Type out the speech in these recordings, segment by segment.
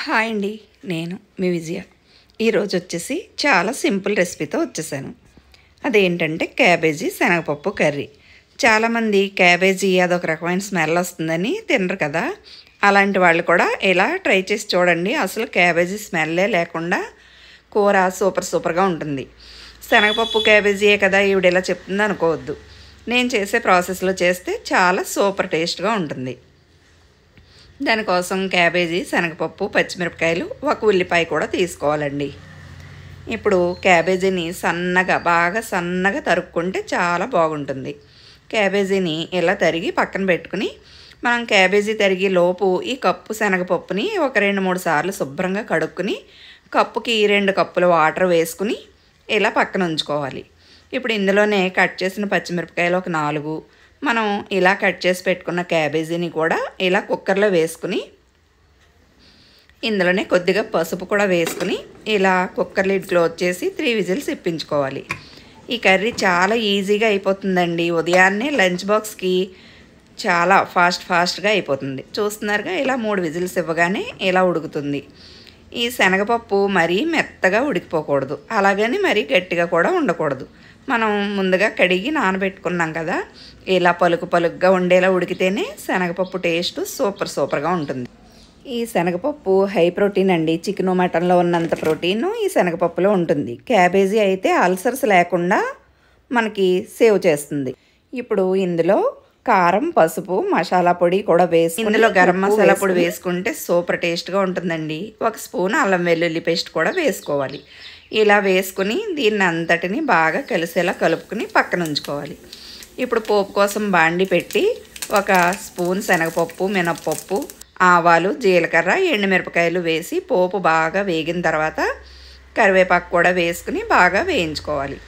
Hi అండి, నేను మీ విజయ. ఈరోజు వచ్చేసి చాలా సింపుల్ రెసిపీతో వచ్చేసాను. అదేంటంటే క్యాబేజీ శనగపప్పు కర్రీ. చాలామంది క్యాబేజీ అదొక రకమైన స్మెల్ వస్తుందని తినరు కదా. అలాంటి వాళ్ళు కూడా ఇలా ట్రై చేసి చూడండి. అసలు క్యాబేజీ స్మెల్లే లేకుండా కూర సూపర్గా ఉంటుంది. శనగపప్పు క్యాబేజీయే కదా ఈవిడ ఇలా చెప్తుంది అనుకోవద్దు. నేను చేసే ప్రాసెస్లో చేస్తే చాలా సూపర్ టేస్ట్గా ఉంటుంది. దానికోసం క్యాబేజీ, శనగపప్పు, పచ్చిమిరపకాయలు, ఒక ఉల్లిపాయ కూడా తీసుకోవాలండి. ఇప్పుడు క్యాబేజీని బాగా సన్నగా తరుక్కుంటే చాలా బాగుంటుంది. క్యాబేజీని ఇలా తరిగి పక్కన పెట్టుకుని మనం క్యాబేజీ తరిగి లోపు ఈ కప్పు శనగపప్పుని ఒక 2-3 సార్లు శుభ్రంగా కడుక్కుని కప్పుకి 2 కప్పుల వాటర్ వేసుకుని ఇలా పక్కన ఉంచుకోవాలి. ఇప్పుడు ఇందులోనే కట్ చేసిన పచ్చిమిరపకాయలు ఒక 4, మనం ఇలా కట్ చేసి పెట్టుకున్న క్యాబేజీని కూడా ఇలా కుక్కర్లో వేసుకుని ఇందులోనే కొద్దిగా పసుపు కూడా వేసుకుని ఇలా కుక్కర్ లిడ్ క్లోజ్ చేసి 3 విజిల్స్ ఇప్పించుకోవాలి. ఈ కర్రీ చాలా ఈజీగా అయిపోతుందండి. ఉదయాన్నే లంచ్ బాక్స్కి చాలా ఫాస్ట్గా అయిపోతుంది. చూస్తున్నారుగా, ఇలా 3 విజిల్స్ ఇవ్వగానే ఇలా ఉడుకుతుంది. ఈ శనగపప్పు మరీ మెత్తగా ఉడికిపోకూడదు, అలాగని మరీ గట్టిగా కూడా ఉండకూడదు. మనం ముందుగా కడిగి నానబెట్టుకున్నాం కదా, ఇలా పలుకుగా ఉండేలా ఉడికితేనే శనగపప్పు టేస్ట్ సూపర్గా ఉంటుంది. ఈ శనగపప్పు హై ప్రోటీన్ అండి. చికెన్ మటన్లో ఉన్నంత ప్రోటీన్ ఈ శనగపప్పులో ఉంటుంది. క్యాబేజీ అయితే అల్సర్స్ లేకుండా మనకి సేవ్ చేస్తుంది. ఇప్పుడు ఇందులో కారం, పసుపు, మసాలా పొడి కూడా వేసి ఇందులో గరం మసాలా పొడి వేసుకుంటే సూపర్ టేస్ట్గా ఉంటుందండి. 1 స్పూన్ అల్లం వెల్లుల్లి పేస్ట్ కూడా వేసుకోవాలి. ఇలా వేసుకుని దీన్ని అంతటిని బాగా కలిసేలా కలుపుకుని పక్కన ఉంచుకోవాలి. ఇప్పుడు పోపు కోసం బాండి పెట్టి 1 స్పూన్ శనగపప్పు, మినప్పప్పు, ఆవాలు, జీలకర్ర, ఎండుమిరపకాయలు వేసి పోపు బాగా వేగిన తర్వాత కరివేపాకు కూడా వేసుకుని బాగా వేయించుకోవాలి.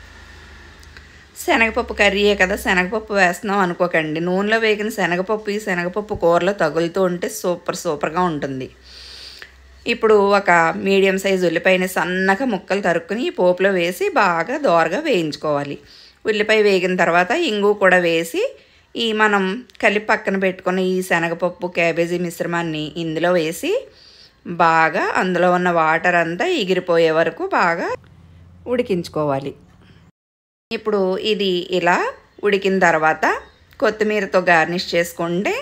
శనగపప్పు కర్రీయే కదా, శనగపప్పు వేస్తున్నాం అనుకోకండి. నూనెలో వేగిన శనగపప్పు ఈ శనగపప్పు కూరలో తగులుతూ ఉంటే సూపర్గా ఉంటుంది. ఇప్పుడు ఒక మీడియం సైజు ఉల్లిపాయని సన్నగా ముక్కలు తరుక్కుని ఈ పోపులో వేసి బాగా దోరగా వేయించుకోవాలి. ఉల్లిపాయ వేగిన తర్వాత ఇంగు కూడా వేసి ఈ మనం కలిపి పక్కన పెట్టుకున్న ఈ శనగపప్పు క్యాబేజీ మిశ్రమాన్ని ఇందులో వేసి బాగా అందులో ఉన్న వాటర్ అంతా ఎగిరిపోయే వరకు బాగా ఉడికించుకోవాలి. ఇప్పుడు ఇది ఇలా ఉడికిన తర్వాత కొత్తిమీరతో గార్నిష్ చేసుకుంటే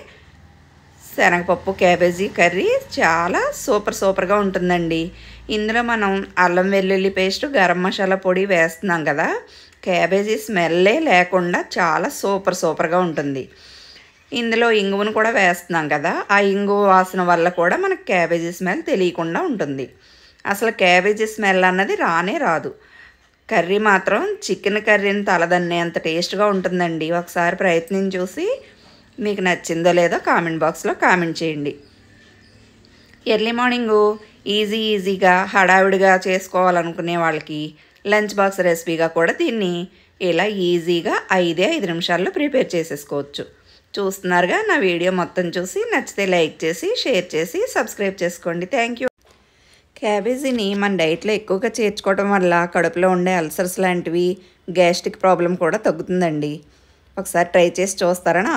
శనగపప్పు క్యాబేజీ కర్రీ చాలా సూపర్గా ఉంటుందండి. ఇందులో మనం అల్లం వెల్లుల్లి పేస్ట్, గరం మసాలా పొడి వేస్తున్నాం కదా, క్యాబేజీ స్మెల్లే లేకుండా చాలా సూపర్గా ఉంటుంది. ఇందులో ఇంగువను కూడా వేస్తున్నాం కదా, ఆ ఇంగువ వాసన వల్ల కూడా మనకు క్యాబేజీ స్మెల్ తెలియకుండా ఉంటుంది. అసలు క్యాబేజీ స్మెల్ అన్నది రాదు. కర్రీ మాత్రం చికెన్ కర్రీని తలదన్నేంత టేస్ట్గా ఉంటుందండి. ఒకసారి ప్రయత్నం చూసి మీకు నచ్చిందో లేదో కామెంట్ బాక్స్లో కామెంట్ చేయండి. ఎర్లీ మార్నింగు ఈజీగా హడావిడిగా చేసుకోవాలనుకునే వాళ్ళకి లంచ్ బాక్స్ రెసిపీగా కూడా దీన్ని ఇలా ఈజీగా 5 నిమిషాల్లో ప్రిపేర్ చేసేసుకోవచ్చు. చూస్తున్నారుగా, నా వీడియో మొత్తం చూసి నచ్చితే లైక్ చేసి, షేర్ చేసి, సబ్స్క్రైబ్ చేసుకోండి. Thank you. క్యాబేజీని మన డైట్లో ఎక్కువగా చేర్చుకోవడం వల్ల కడుపులో ఉండే అల్సర్స్ లాంటివి, గ్యాస్ట్రిక్ ప్రాబ్లం కూడా తగ్గుతుందండి. ఒకసారి ట్రై చేసి చూస్తారని